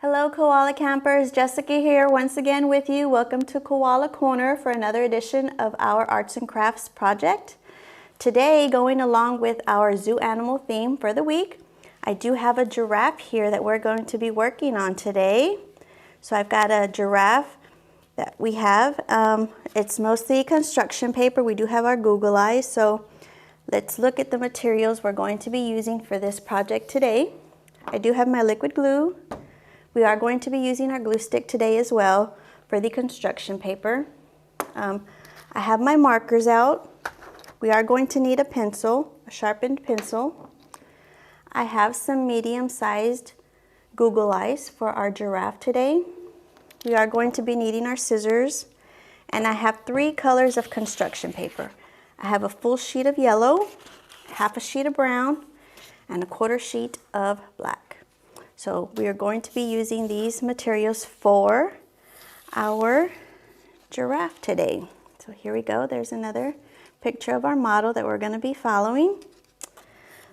Hello koala campers, Jessica here once again with you. Welcome to Koala Corner for another edition of our arts and crafts project. Today, going along with our zoo animal theme for the week, I do have a giraffe here that we're going to be working on today. So I've got a giraffe that we have. It's mostly construction paper. We do have our Google eyes, so let's look at the materials we're going to be using for this project today. I do have my liquid glue. We are going to be using our glue stick today as well for the construction paper. I have my markers out. We are going to need a pencil, a sharpened pencil. I have some medium-sized Google eyes for our giraffe today. We are going to be needing our scissors, and I have 3 colors of construction paper. I have a full sheet of yellow, half a sheet of brown, and a 1/4 sheet of black. So we are going to be using these materials for our giraffe today. So here we go. There's another picture of our model that we're going to be following.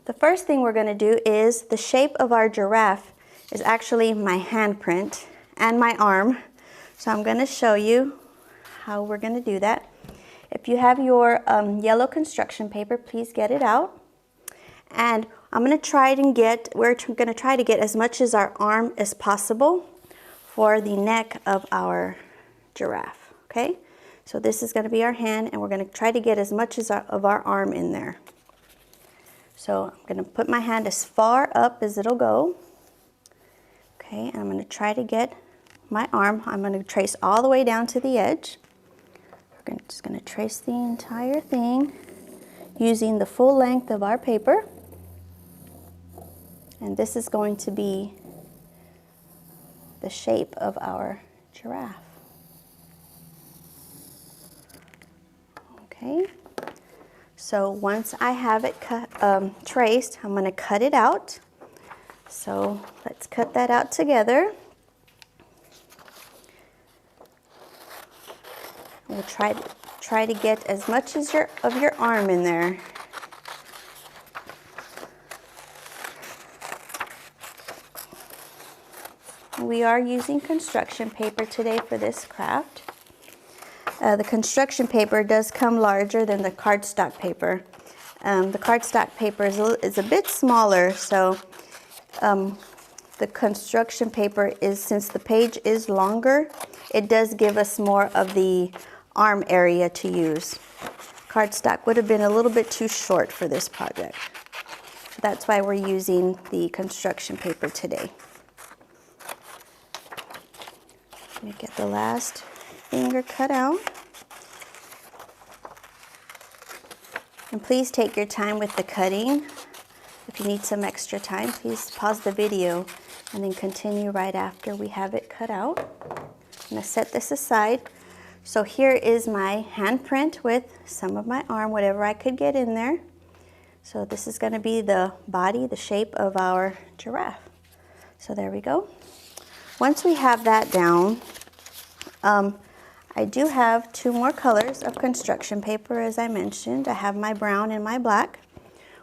The first thing we're going to do is the shape of our giraffe is actually my handprint and my arm. So I'm going to show you how we're going to do that. If you have your yellow construction paper, please get it out. And we're going to try to get as much as our arm as possible for the neck of our giraffe, okay? So this is going to be our hand, and we're going to try to get as much of our arm in there. So I'm going to put my hand as far up as it'll go, okay? And I'm going to try to get my arm. I'm going to trace all the way down to the edge. We're just going to trace the entire thing using the full length of our paper. And this is going to be the shape of our giraffe. Okay, so once I have it traced, I'm going to cut it out. So let's cut that out together. We'll try to get as much as of your arm in there. We are using construction paper today for this craft. The construction paper does come larger than the cardstock paper. The cardstock paper is a bit smaller, so the construction paper since the page is longer, it does give us more of the arm area to use. Cardstock would have been a little bit too short for this project. So that's why we're using the construction paper today. Let me get the last finger cut out. And please take your time with the cutting. If you need some extra time, please pause the video and then continue right after we have it cut out. I'm going to set this aside. So here is my handprint with some of my arm, whatever I could get in there. So this is going to be the body, the shape of our giraffe. So there we go. Once we have that down, I do have 2 more colors of construction paper, as I mentioned. I have my brown and my black.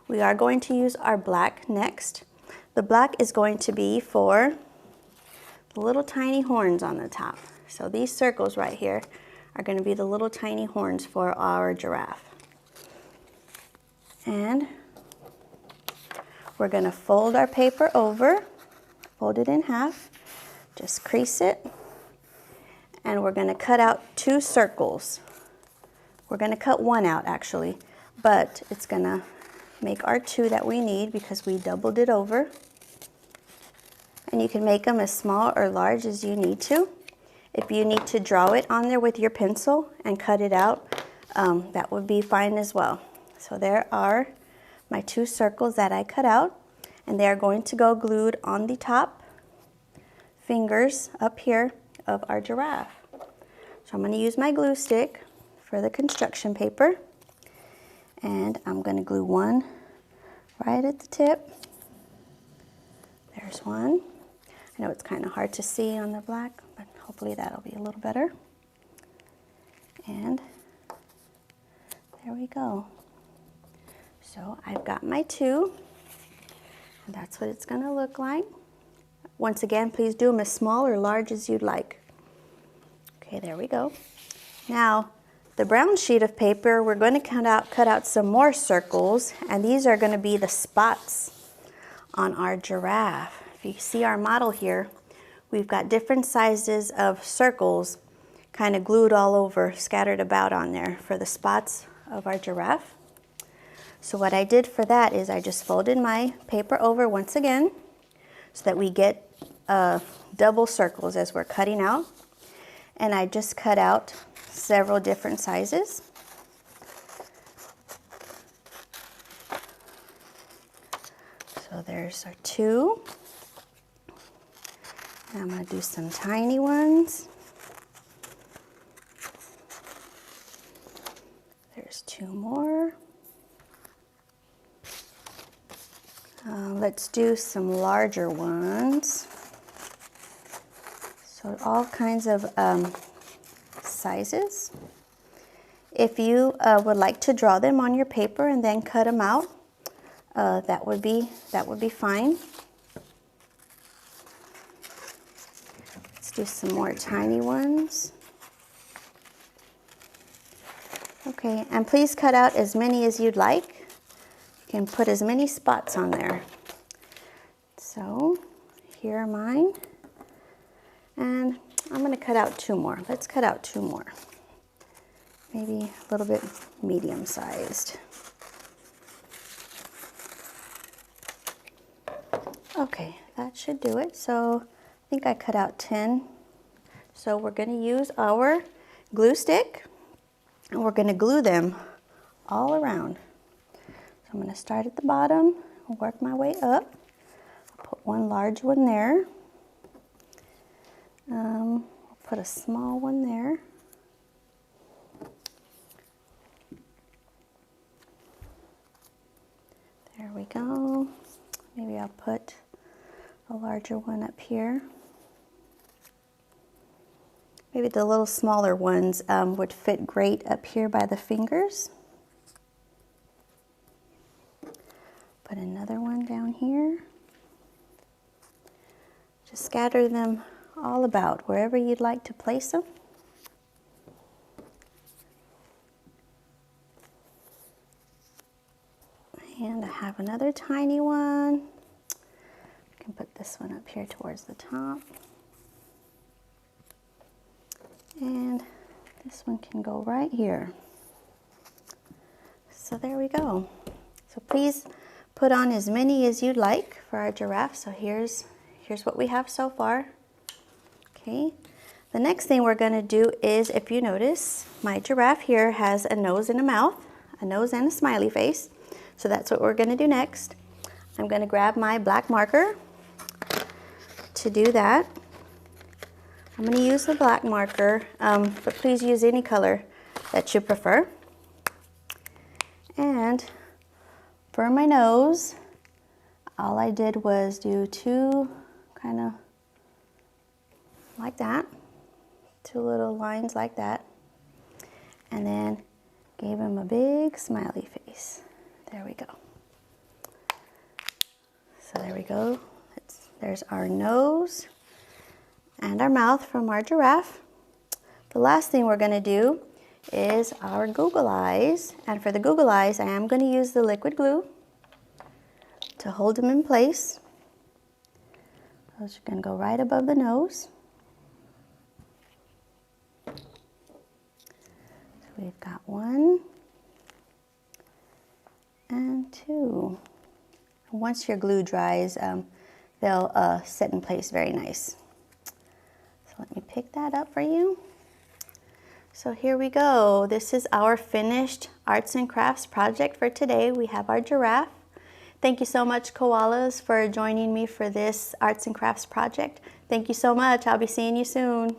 We are going to use our black next. The black is going to be for the little tiny horns on the top. So these circles right here are going to be the little tiny horns for our giraffe. And we're going to fold our paper over, fold it in half, just crease it, and we're going to cut out 2 circles. We're going to cut 1 out actually, but it's going to make our 2 that we need because we doubled it over. And you can make them as small or large as you need to. If you need to draw it on there with your pencil and cut it out, that would be fine as well. So there are my 2 circles that I cut out, and they are going to go glued on the top fingers up here of our giraffe. So I'm going to use my glue stick for the construction paper, and I'm going to glue 1 right at the tip. There's 1. I know it's kind of hard to see on the black, but hopefully that'll be a little better. And there we go. So I've got my 2, and that's what it's going to look like. Once again, please do them as small or large as you'd like. Okay, there we go. Now, the brown sheet of paper, we're going to cut out some more circles, and these are going to be the spots on our giraffe. If you see our model here, we've got different sizes of circles kind of glued all over, scattered about on there for the spots of our giraffe. So what I did for that is I just folded my paper over once again so that we get double circles as we're cutting out. And I just cut out several different sizes. So there's our 2. And I'm going to do some tiny ones. There's 2 more. Let's do some larger ones. So all kinds of sizes. If you would like to draw them on your paper and then cut them out, that would be fine. Let's do some more tiny ones. Okay, and please cut out as many as you'd like. You can put as many spots on there. So here are mine. And I'm going to cut out 2 more. Let's cut out 2 more. Maybe a little bit medium-sized. Okay, that should do it. So I think I cut out 10. So we're going to use our glue stick, and we're going to glue them all around. So I'm going to start at the bottom and work my way up. I'll put one large one there. I'll put a small one there. There we go. Maybe I'll put a larger one up here. Maybe the little smaller ones would fit great up here by the fingers. Put another one down here. Just scatter them all about wherever you'd like to place them. And I have another tiny one. I can put this one up here towards the top. And this one can go right here. So there we go. So please put on as many as you'd like for our giraffe. So here's what we have so far. Okay. The next thing we're going to do is, if you notice, my giraffe here has a nose and a mouth, a nose and a smiley face. So that's what we're going to do next. I'm going to grab my black marker to do that. I'm going to use the black marker, but please use any color that you prefer. And for my nose, all I did was do 2 kind of like that, 2 little lines like that, and then gave him a big smiley face. There we go. So there we go. There's our nose and our mouth from our giraffe. The last thing we're going to do is our Google eyes. And for the Google eyes, I am going to use the liquid glue to hold them in place. Those are going to go right above the nose. So we've got 1 and 2. Once your glue dries, they'll set in place very nice. So let me pick that up for you. So here we go. This is our finished arts and crafts project for today. We have our giraffe. Thank you so much, koalas, for joining me for this arts and crafts project. Thank you so much. I'll be seeing you soon.